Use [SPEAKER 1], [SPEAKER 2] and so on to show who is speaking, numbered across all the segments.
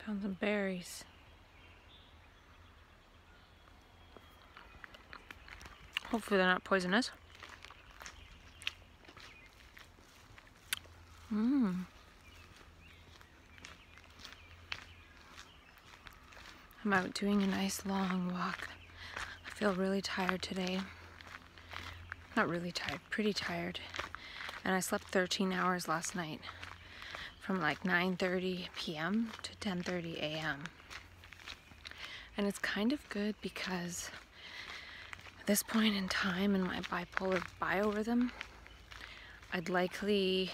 [SPEAKER 1] Found some berries. Hopefully they're not poisonous. I'm out doing a nice long walk. I feel really tired today. Not really tired, pretty tired. And I slept 13 hours last night from like 9:30 p.m. to 10:30 a.m. And it's kind of good because at this point in time in my bipolar biorhythm, I'd likely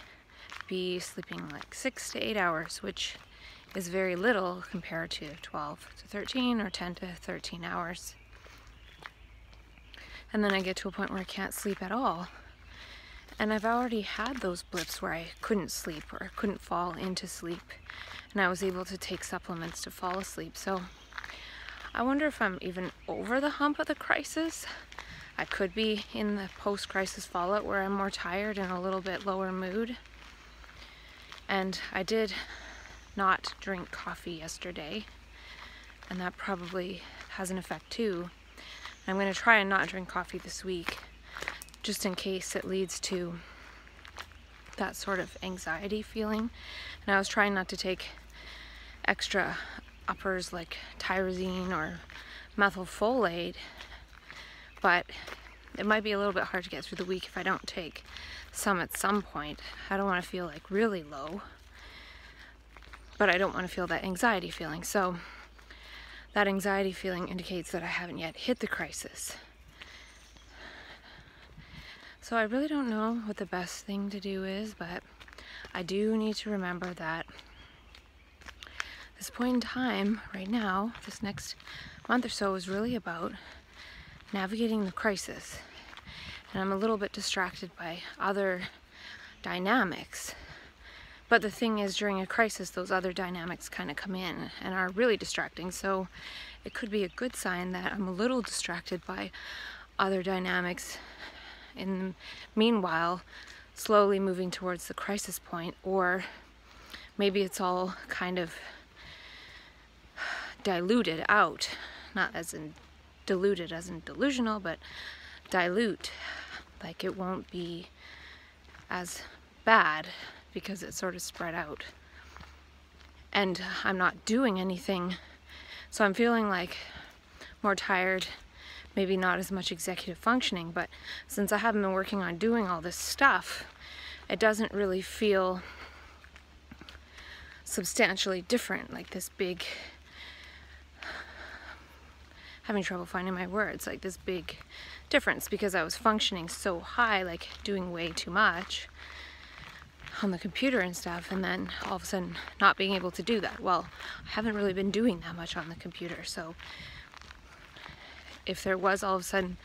[SPEAKER 1] be sleeping like 6 to 8 hours, which is very little compared to 12 to 13 or 10 to 13 hours. And then I get to a point where I can't sleep at all. And I've already had those blips where I couldn't sleep or couldn't fall into sleep. And I was able to take supplements to fall asleep. So I wonder if I'm even over the hump of the crisis. I could be in the post-crisis fallout where I'm more tired and a little bit lower mood. And I did not drink coffee yesterday, and that probably has an effect too. I'm going to try and not drink coffee this week, just in case it leads to that sort of anxiety feeling. And I was trying not to take extra uppers like tyrosine or methylfolate, but it might be a little bit hard to get through the week if I don't take some at some point. I don't want to feel like really low, but I don't want to feel that anxiety feeling. So that anxiety feeling indicates that I haven't yet hit the crisis. So I really don't know what the best thing to do is, but I do need to remember that this point in time, right now, this next month or so is really about navigating the crisis. And I'm a little bit distracted by other dynamics. But the thing is, during a crisis, those other dynamics kind of come in and are really distracting. So it could be a good sign that I'm a little distracted by other dynamics in the meanwhile, slowly moving towards the crisis point. Or maybe it's all kind of diluted out, not as in diluted as in delusional, but dilute, like it won't be as bad because it's sort of spread out. And I'm not doing anything, so I'm feeling like more tired, maybe not as much executive functioning, but since I haven't been working on doing all this stuff, it doesn't really feel substantially different, like this big, having trouble finding my words, like this big difference, because I was functioning so high, like doing way too much on the computer and stuff, and then all of a sudden not being able to do that. Well, I haven't really been doing that much on the computer, so if there was all of a sudden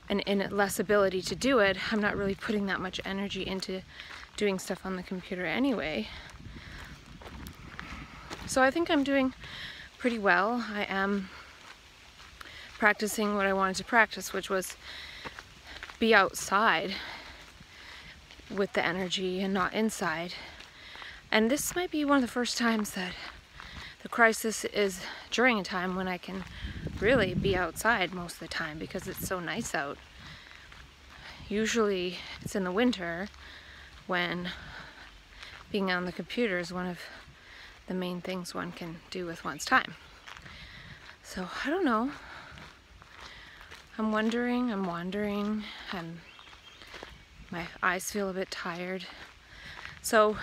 [SPEAKER 1] an less ability to do it, I'm not really putting that much energy into doing stuff on the computer anyway. So I think I'm doing pretty well. I am practicing what I wanted to practice, which was be outside with the energy and not inside. And this might be one of the first times that the crisis is during a time when I can really be outside most of the time because it's so nice out. Usually it's in the winter when being on the computer is one of the main things one can do with one's time. So I don't know. I'm wandering, my eyes feel a bit tired. So,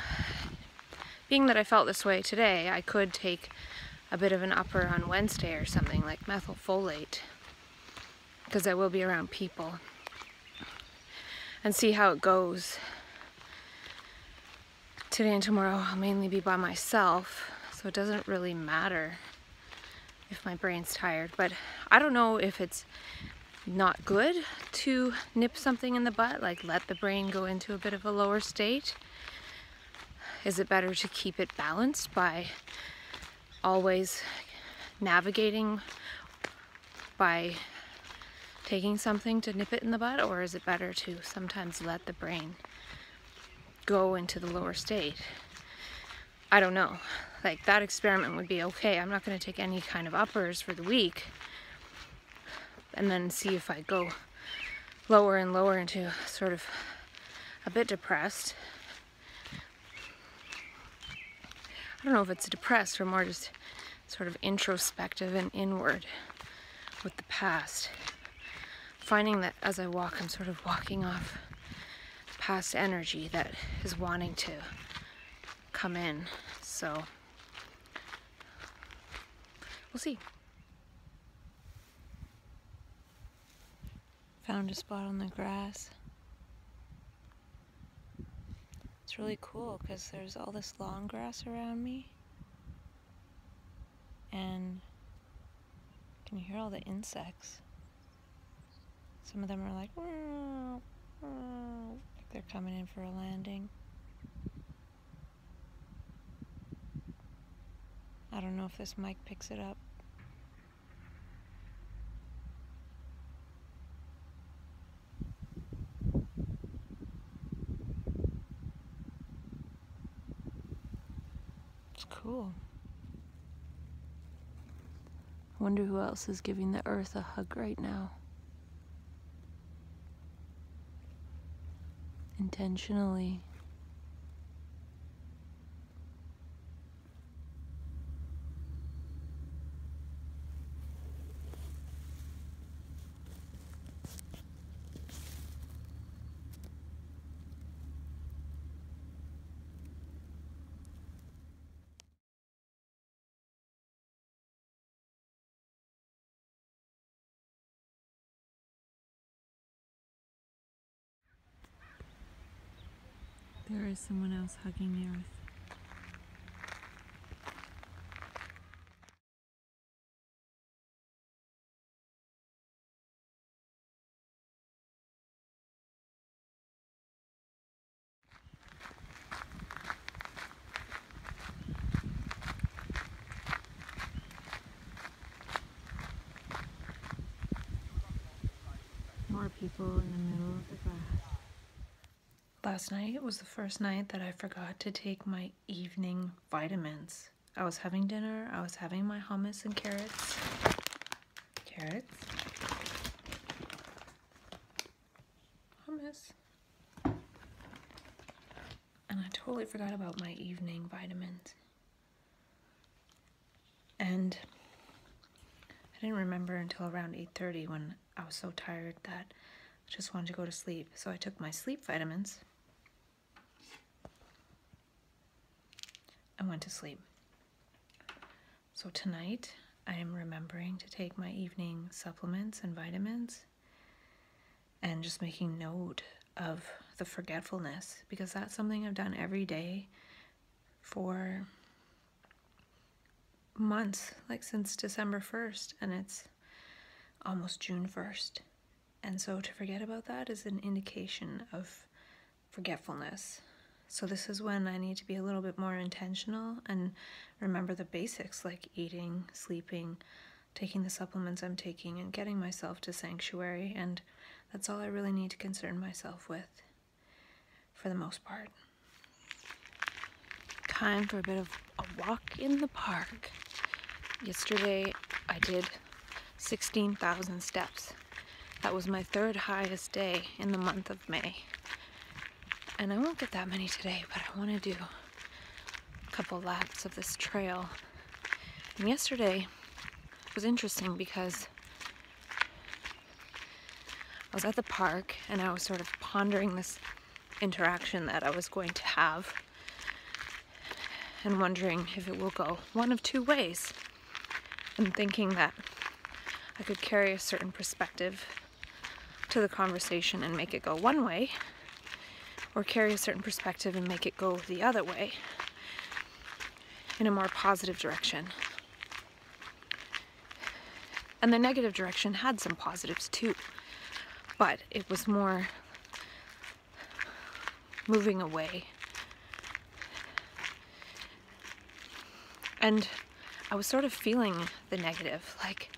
[SPEAKER 1] being that I felt this way today, I could take a bit of an upper on Wednesday or something, like methylfolate, because I will be around people, and see how it goes. Today and tomorrow I'll mainly be by myself, so it doesn't really matter if my brain's tired, but I don't know if it's not good to nip something in the butt, like let the brain go into a bit of a lower state. Is it better to keep it balanced by always navigating by taking something to nip it in the butt, or is it better to sometimes let the brain go into the lower state? I don't know. like that experiment would be okay. I'm not going to take any kind of uppers for the week and then see if I go lower and lower into sort of a bit depressed. I don't know if it's depressed or more just sort of introspective and inward with the past. Finding that as I walk, I'm sort of walking off past energy that is wanting to come in. So we'll see. Found a spot on the grass. It's really cool because there's all this long grass around me. And can you hear all the insects? Some of them are like they're coming in for a landing. I don't know if this mic picks it up. It's cool. I wonder who else is giving the earth a hug right now. Intentionally. There is someone else hugging the earth. More people in the middle of the grass. Last night was the first night that I forgot to take my evening vitamins. I was having dinner, I was having my hummus and carrots. Hummus. And I totally forgot about my evening vitamins. And I didn't remember until around 8:30 when I was so tired that I just wanted to go to sleep. So I took my sleep vitamins and went to sleep. So tonight I am remembering to take my evening supplements and vitamins and just making note of the forgetfulness, because that's something I've done every day for months, like since December 1st, and it's almost June 1st. And so to forget about that is an indication of forgetfulness. So this is when I need to be a little bit more intentional and remember the basics like eating, sleeping, taking the supplements I'm taking, and getting myself to sanctuary. And that's all I really need to concern myself with for the most part. Time for a bit of a walk in the park. Yesterday I did 16,000 steps. That was my third highest day in the month of May. And I won't get that many today, but I want to do a couple laps of this trail. And yesterday was interesting because I was at the park and I was sort of pondering this interaction that I was going to have and wondering if it will go one of two ways, and thinking that I could carry a certain perspective to the conversation and make it go one way, or carry a certain perspective and make it go the other way in a more positive direction. And the negative direction had some positives too, but it was more moving away. And I was sort of feeling the negative, like,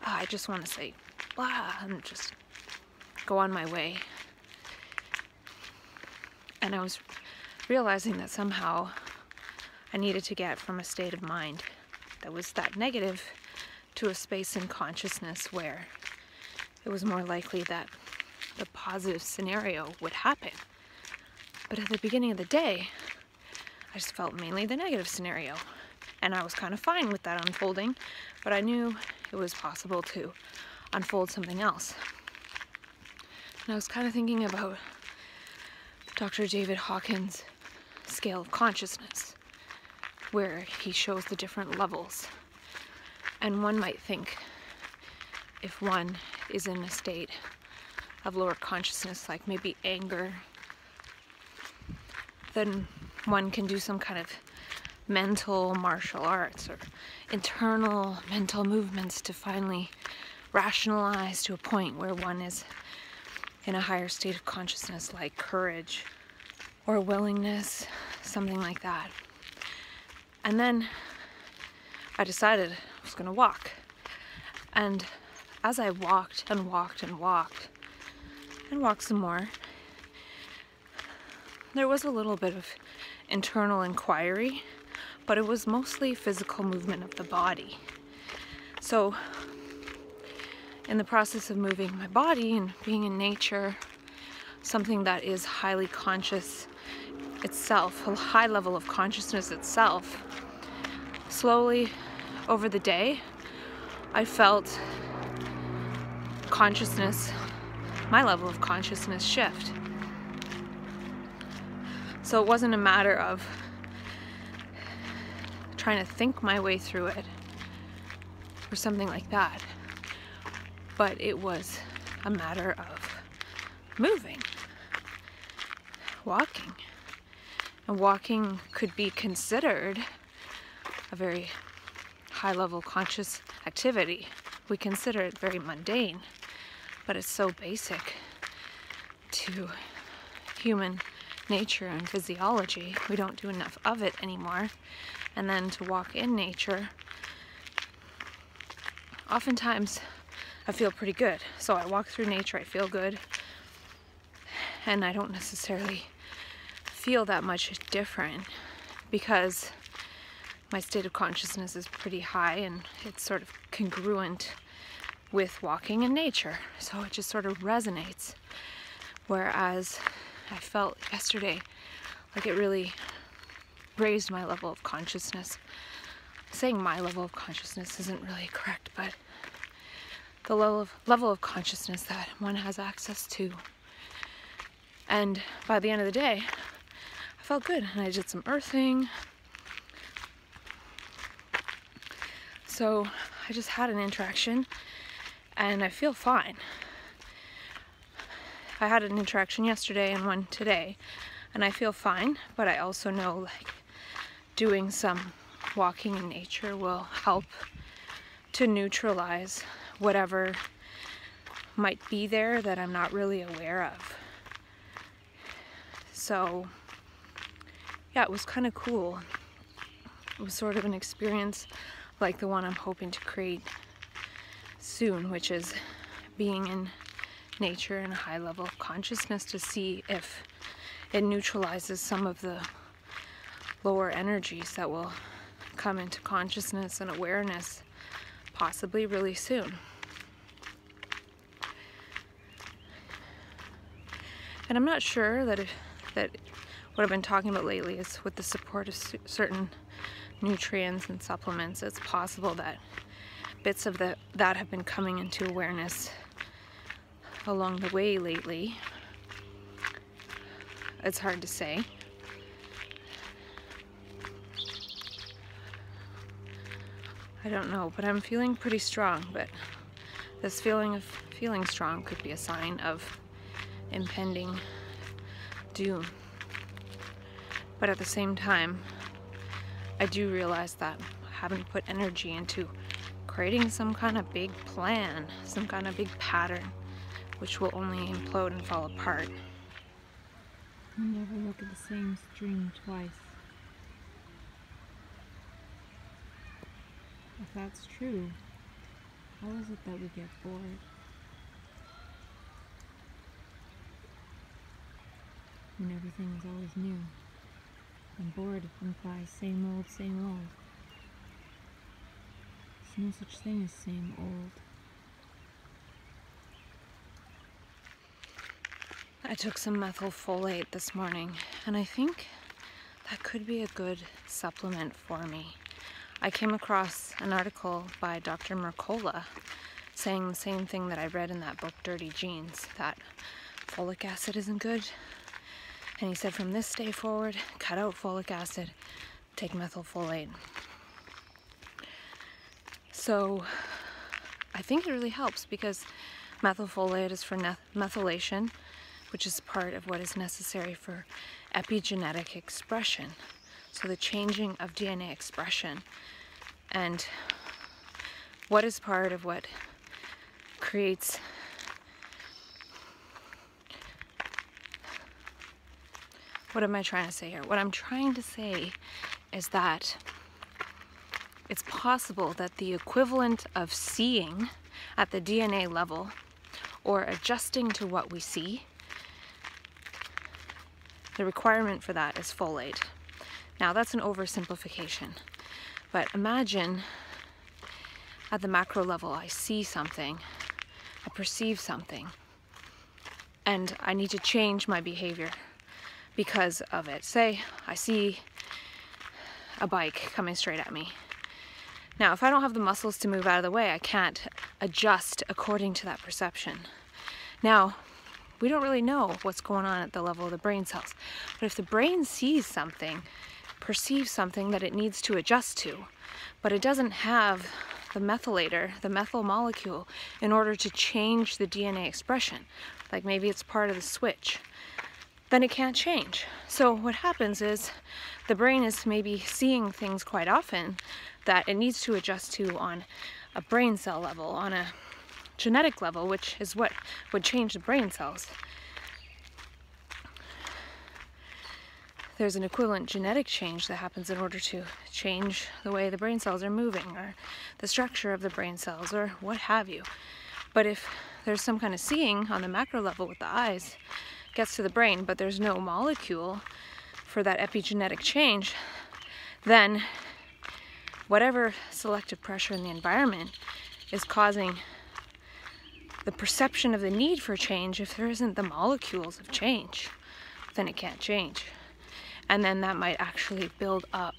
[SPEAKER 1] I just want to say blah and just go on my way. And I was realizing that somehow I needed to get from a state of mind that was that negative to a space in consciousness where it was more likely that the positive scenario would happen. But at the beginning of the day, I just felt mainly the negative scenario. And I was kind of fine with that unfolding, but I knew it was possible to unfold something else. And I was kind of thinking about Dr. David Hawkins' scale of consciousness, where he shows the different levels. And one might think if one is in a state of lower consciousness, like maybe anger, then one can do some kind of mental martial arts or internal mental movements to finally rationalize to a point where one is in a higher state of consciousness, like courage or willingness, something like that. And then I decided I was going to walk. And as I walked and walked and walked and walked some more, there was a little bit of internal inquiry, but it was mostly physical movement of the body. So in the process of moving my body and being in nature, something that is highly conscious itself, a high level of consciousness itself, slowly over the day, I felt consciousness, my level of consciousness shift. So it wasn't a matter of trying to think my way through it or something like that, but it was a matter of moving, walking. And walking could be considered a very high level conscious activity. We consider it very mundane, but it's so basic to human nature and physiology. We don't do enough of it anymore. And then to walk in nature, oftentimes I feel pretty good. So I walk through nature, I feel good, and I don't necessarily feel that much different because my state of consciousness is pretty high and it's sort of congruent with walking in nature. So it just sort of resonates. Whereas I felt yesterday like it really raised my level of consciousness. Saying my level of consciousness isn't really correct, but the level of consciousness that one has access to. And by the end of the day, I felt good, and I did some earthing. So I just had an interaction, and I feel fine. I had an interaction yesterday and one today, and I feel fine, but I also know like doing some walking in nature will help to neutralize whatever might be there that I'm not really aware of. So yeah, it was kind of cool. It was sort of an experience like the one I'm hoping to create soon, which is being in nature and a high level of consciousness to see if it neutralizes some of the lower energies that will come into consciousness and awareness possibly really soon. And I'm not sure that what I've been talking about lately is with the support of certain nutrients and supplements, it's possible that bits of that have been coming into awareness along the way lately. It's hard to say. I don't know, but I'm feeling pretty strong, but this feeling of feeling strong could be a sign of impending doom. But at the same time, I do realize that I haven't put energy into creating some kind of big plan, some kind of big pattern, which will only implode and fall apart.
[SPEAKER 2] You never look at the same string twice. If that's true, how is it that we get bored? When everything is always new, I'm bored implies same old, same old. There's no such thing as same old.
[SPEAKER 1] I took some methylfolate this morning, and I think that could be a good supplement for me. I came across an article by Dr. Mercola saying the same thing that I read in that book, Dirty Genes, that folic acid isn't good. And he said from this day forward, cut out folic acid, take methylfolate. So I think it really helps because methylfolate is for methylation, which is part of what is necessary for epigenetic expression. So the changing of DNA expression. And what is part of what creates what am I trying to say here? What I'm trying to say is that it's possible that the equivalent of seeing at the DNA level or adjusting to what we see, the requirement for that is folate. Now that's an oversimplification, but imagine at the macro level I see something, I perceive something, and I need to change my behavior because of it. Say I see a bike coming straight at me. Now if I don't have the muscles to move out of the way, I can't adjust according to that perception. Now we don't really know what's going on at the level of the brain cells, but if the brain sees something, perceives something that it needs to adjust to, but it doesn't have the methylator, the methyl molecule, in order to change the DNA expression, like maybe it's part of the switch, then it can't change. So what happens is the brain is maybe seeing things quite often that it needs to adjust to on a brain cell level, on a genetic level, which is what would change the brain cells. There's an equivalent genetic change that happens in order to change the way the brain cells are moving, or the structure of the brain cells, or what have you. But if there's some kind of seeing on the macro level with the eyes, gets to the brain, but there's no molecule for that epigenetic change, then whatever selective pressure in the environment is causing the perception of the need for change. If there isn't the molecules of change, then it can't change. And then that might actually build up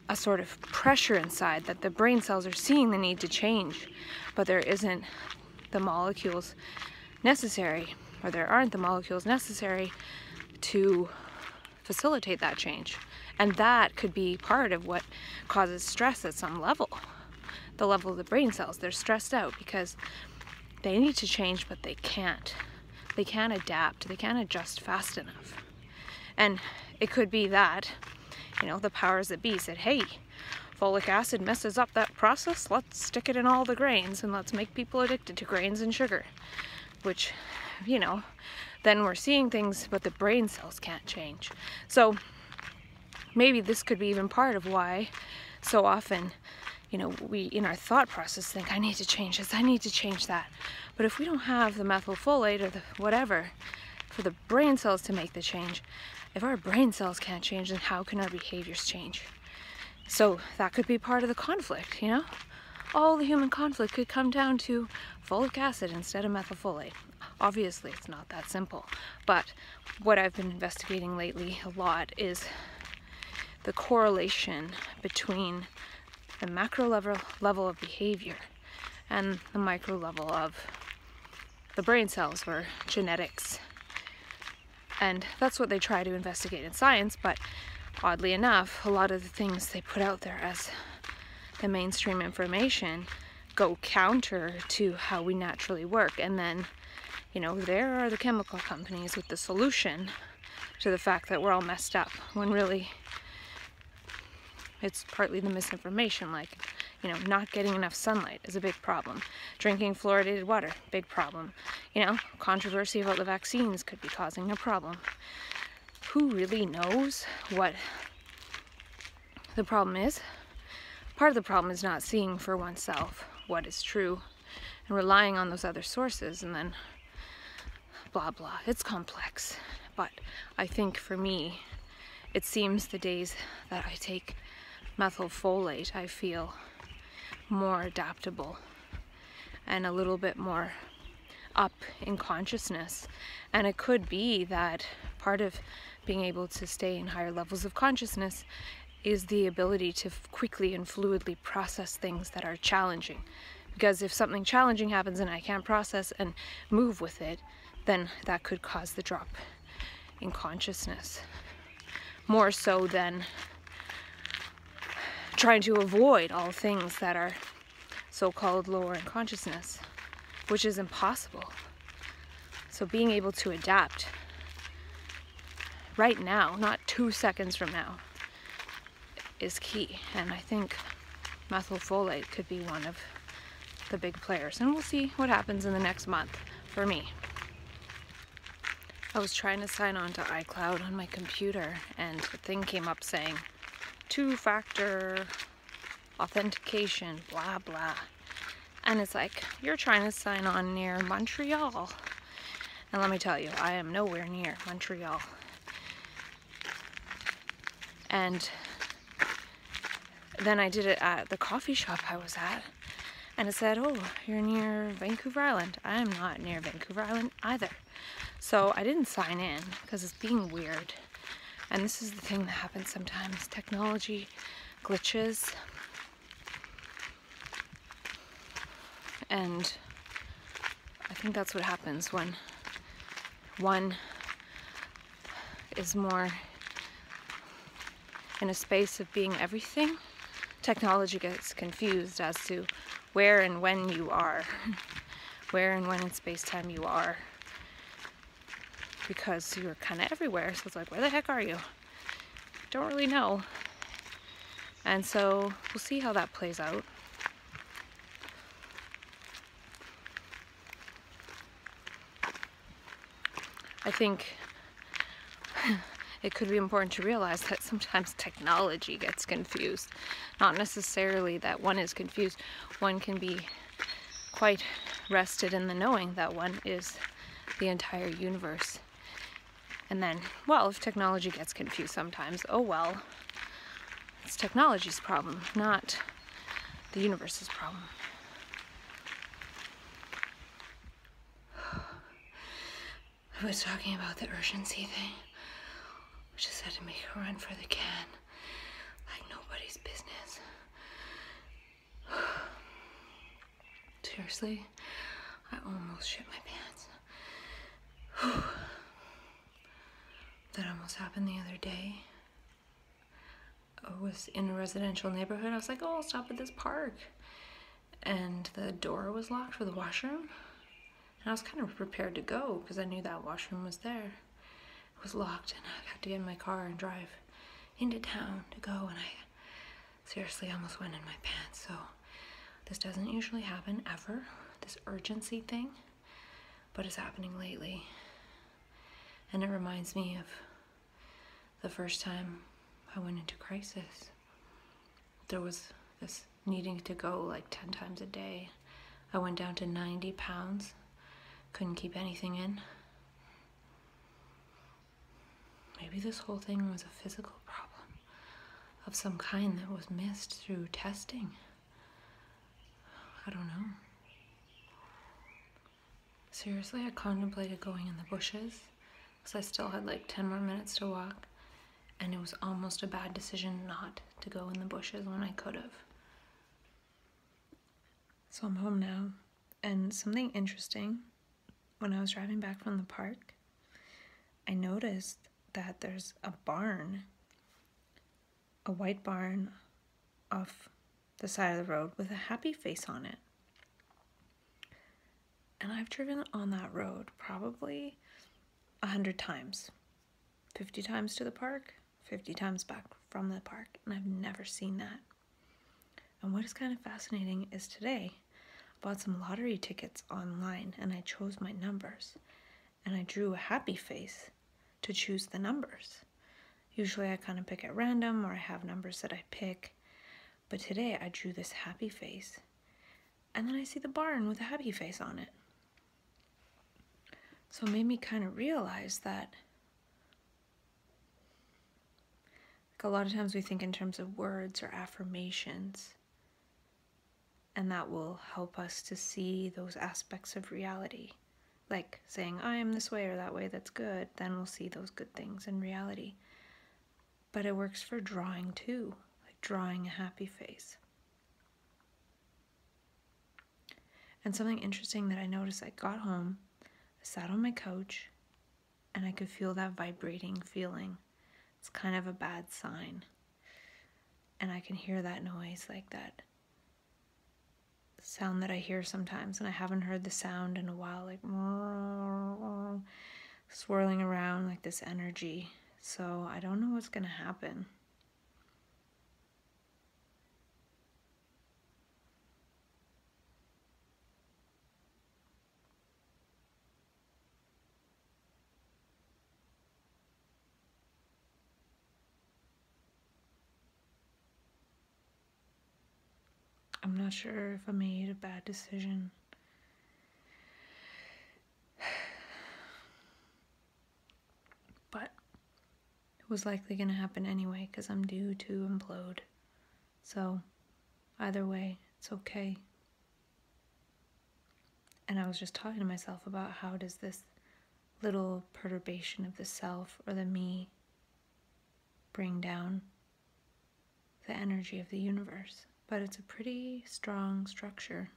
[SPEAKER 1] a sort of pressure inside that the brain cells are seeing the need to change, but there isn't the molecules necessary, or there aren't the molecules necessary to facilitate that change. And that could be part of what causes stress at some level. The level of the brain cells, they're stressed out because they need to change, but they can't. They can't adapt, they can't adjust fast enough. And it could be that, you know, the powers that be said, hey, folic acid messes up that process, let's stick it in all the grains and let's make people addicted to grains and sugar. Which, you know, then we're seeing things, but the brain cells can't change. So maybe this could be even part of why so often, you know, we in our thought process think, I need to change this, I need to change that. But if we don't have the methylfolate or the whatever for the brain cells to make the change, if our brain cells can't change, then how can our behaviors change? So that could be part of the conflict, you know? All the human conflict could come down to folic acid instead of methylfolate. Obviously, it's not that simple, but what I've been investigating lately a lot is the correlation between the macro level of behavior and the micro level of the brain cells or genetics. And that's what they try to investigate in science, but oddly enough, a lot of the things they put out there as the mainstream information go counter to how we naturally work. And then, you know, there are the chemical companies with the solution to the fact that we're all messed up, when really it's partly the misinformation. Like, you know, not getting enough sunlight is a big problem. Drinking fluoridated water, big problem. You know, controversy about the vaccines could be causing a problem. Who really knows what the problem is? Part of the problem is not seeing for oneself what is true and relying on those other sources, and then blah blah. It's complex, but I think for me it seems the days that I take methylfolate, I feel more adaptable and a little bit more up in consciousness. And it could be that part of being able to stay in higher levels of consciousness is the ability to quickly and fluidly process things that are challenging. Because if something challenging happens and I can't process and move with it, then that could cause the drop in consciousness. More so than trying to avoid all things that are so-called lower in consciousness, which is impossible. So being able to adapt right now, not 2 seconds from now, is key. And I think methylfolate could be one of the big players. And we'll see what happens in the next month for me. I was trying to sign on to iCloud on my computer, and the thing came up saying, 2-factor authentication, blah, blah. And it's like, you're trying to sign on near Montreal. And let me tell you, I am nowhere near Montreal. And then I did it at the coffee shop I was at, and it said, oh, you're near Vancouver Island. I am not near Vancouver Island either. So I didn't sign in because it's being weird. And this is the thing that happens sometimes. Technology glitches. And I think that's what happens when one is more in a space of being everything. Technology gets confused as to where and when you are, where and when in space-time you are, because you're kind of everywhere. So it's like, where the heck are you? Don't really know. And so we'll see how that plays out. I think it could be important to realize that sometimes technology gets confused. Not necessarily that one is confused. One can be quite rested in the knowing that one is the entire universe. And then, well, if technology gets confused sometimes, oh well, it's technology's problem, not the universe's problem. I was talking about the urgency thing. I just had to make a run for the can, like nobody's business. Seriously, I almost shit my pants. That almost happened the other day. I was in a residential neighborhood. I was like, oh, I'll stop at this park. And the door was locked for the washroom. And I was kind of prepared to go because I knew that washroom was there. It was locked, and I had to get in my car and drive into town to go, and I seriously almost went in my pants. So this doesn't usually happen ever, this urgency thing, but it's happening lately. And it reminds me of the first time I went into crisis. There was this needing to go like 10 times a day. I went down to 90 pounds, couldn't keep anything in. Maybe this whole thing was a physical problem of some kind that was missed through testing. I don't know. Seriously, I contemplated going in the bushes because I still had like 10 more minutes to walk, and it was almost a bad decision not to go in the bushes when I could have. So I'm home now, and something interesting, when I was driving back from the park, I noticed that there's a barn, a white barn off the side of the road with a happy face on it. And I've driven on that road probably 100 times. 50 times to the park, 50 times back from the park, and I've never seen that. And what is kind of fascinating is today, I bought some lottery tickets online and I chose my numbers. And I drew a happy face to choose the numbers. Usually I kind of pick at random, or I have numbers that I pick. But today I drew this happy face. And then I see the barn with a happy face on it. So it made me kind of realize that Like a lot of times we think in terms of words or affirmations, and that will help us to see those aspects of reality. Like saying, I am this way or that way, that's good, then we'll see those good things in reality. But it works for drawing too, like drawing a happy face. And something interesting that I noticed, I got home, I sat on my couch, and I could feel that vibrating feeling. It's kind of a bad sign. And I can hear that noise, like that sound that I hear sometimes, and I haven't heard the sound in a while, like swirling around like this energy. So I don't know what's gonna happen. I'm not sure if I made a bad decision. But it was likely going to happen anyway because I'm due to implode. So either way, it's okay. And I was just talking to myself about how does this little perturbation of the self or the me bring down the energy of the universe. But it's a pretty strong structure.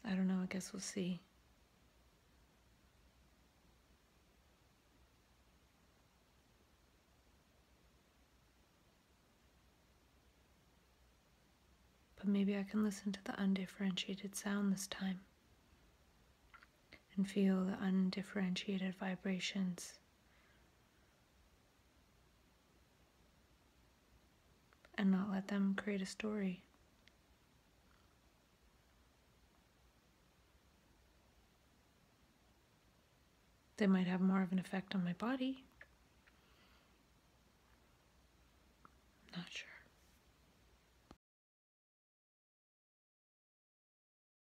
[SPEAKER 1] I don't know, I guess we'll see. But maybe I can listen to the undifferentiated sound this time and feel the undifferentiated vibrations and not let them create a story. They might have more of an effect on my body,